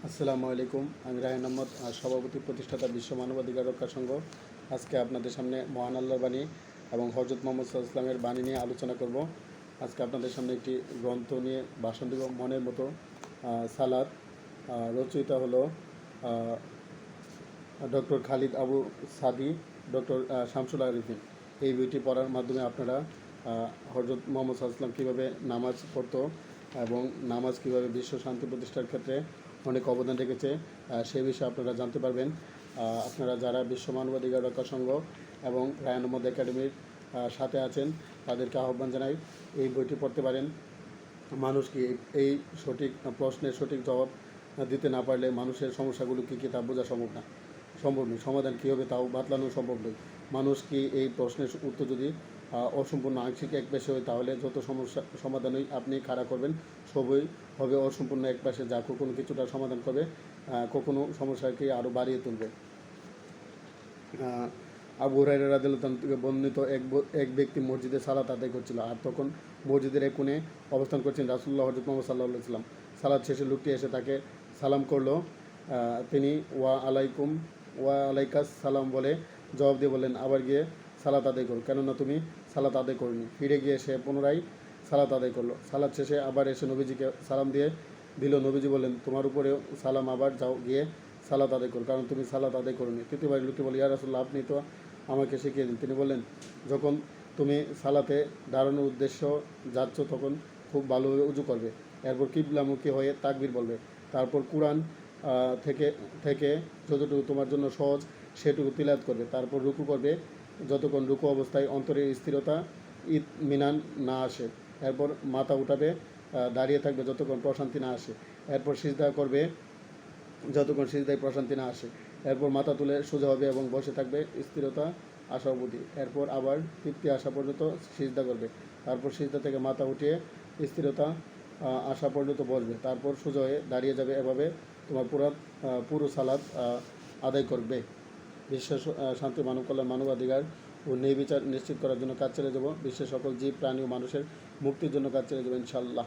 আসসালামু আলাইকুম। আমি রায়হান আহমদ, সভাপতি প্রতিষ্ঠাতা বিশ্ব মানবাধিকার রক্ষা সংঘ। আজকে আপনাদের সামনে মহান আল্লাহর বাণী এবং হযরত মুহাম্মদ সাল্লাল্লাহু আলাইহি ওয়াসাল্লামের বাণী নিয়ে আলোচনা করব। আজকে আপনাদের সামনে একটি গ্রন্থ নিয়ে ভাষণ দেব, মনের মতো সালাত। রচয়িতা হলো ডক্টর খালিদ আবু সাদি, ডক্টর শামসুল আরিফিন। এই বইটি পড়ার মাধ্যমে আপনারা হযরত মুহাম্মদ সাল্লাল্লাহু আলাইহি ওয়াসাল্লাম কীভাবে নামাজ পড়তো এবং নামাজ কীভাবে বিশ্ব শান্তি প্রতিষ্ঠার ক্ষেত্রে অনেক অবদান রেখেছে সেই বিষয়ে আপনারা জানতে পারবেন। আপনারা যারা বিশ্ব মানবাধিকার রক্ষা সংঘ এবং রায়হান আহমদ একাডেমির সাথে আছেন তাদেরকে আহ্বান জানাই, এই বইটি পড়তে পারেন। মানুষকে এই সঠিক প্রশ্নের সঠিক জবাব দিতে না পারলে মানুষের সমস্যাগুলো কী কী তা বোঝা সম্ভব নয়, সমাধান কী হবে তাও বাতলানো সম্ভব নয়। মানুষ কি এই প্রশ্নের উত্তর যদি অসম্পূর্ণ আংশিক এক পাশে হয় তাহলে যত সমস্যা সমাধানই আপনি খাড়া করবেন সবই হবে অসম্পূর্ণ এক পাশে, যা কখনো কিছুটা সমাধান করবে, কখনো সমস্যাকে আরও বাড়িয়ে তুলবে। আবু হুরায়রা রাদিয়াল্লাহু তাআলা থেকে বর্ণিত এক ব্যক্তি মসজিদে সালাত আদায় করছিল, আর তখন মসজিদের এক কোণে অবস্থান করছেন রাসূলুল্লাহ হযরত মুহাম্মদ সাল্লাল্লাহু আলাইহি ওয়াসাল্লাম। সালাত শেষে লোকটি এসে তাকে সালাম করলো। তিনি ওয়া আলাইকাস সালাম বলে জবাব দিয়ে বললেন, আবার গিয়ে সালাত আদায় করো, কেননা তুমি সালাত আদায় করনি। ফিরে গিয়ে সে পুনরায় সালাত আদায় করলো। সালাত শেষে আবার এসে নবীজিকে সালাম দিল। নবীজি বললেন, তোমার উপরেও সালাম, আবার যাও গিয়ে সালাত আদায় করো, কারণ তুমি সালাত আদায় করোনি। তৃতীয়বার লোকটি বলে, ইয়া রাসূলুল্লাহ, আপনি তো আমাকে শিখিয়ে দিন। তিনি বললেন, যখন তুমি সালাতে দাঁড়ানোর উদ্দেশ্য যাচ্ছ তখন খুব ভালোভাবে উজু করবে, এরপর কিবলামুখী হয়ে তাকবীর বলবে, তারপর কুরআন থেকে যতটুকু তোমার জন্য সহজ সেটুকু তিলাওয়াত করবে, তারপর রুকু করবে যতক্ষণ রুকু অবস্থায় অন্তরের স্থিরতা ইতমিনান না আসে, এরপর মাথা উঠাবে, দাঁড়িয়ে থাকবে যতক্ষণ প্রশান্তি না আসে, এরপর সিজদা করবে যতক্ষণ সিজদায় প্রশান্তি না আসে, এরপর মাথা তুলে সোজা হবে এবং বসে থাকবে স্থিরতা আসা অবধি, এরপর আবার তৃপ্তি আসা পর্যন্ত সিজদা করবে, তারপর সিজদা থেকে মাথা উঠিয়ে স্থিরতা আসা পর্যন্ত বসবে, তারপর সোজা হয়ে দাঁড়িয়ে যাবে। এভাবে তোমার পুরো সালাত আদায় করবে। বিশ্ব শান্তি, মানব কল্যাণ, মানবাধিকার ও ন্যায় বিচার নিশ্চিত করার জন্য কাজ চালিয়ে যাব। বিশ্বের সকল জীব, প্রাণী ও মানুষের মুক্তির জন্য কাজ চালিয়ে যাব ইনশাআল্লাহ।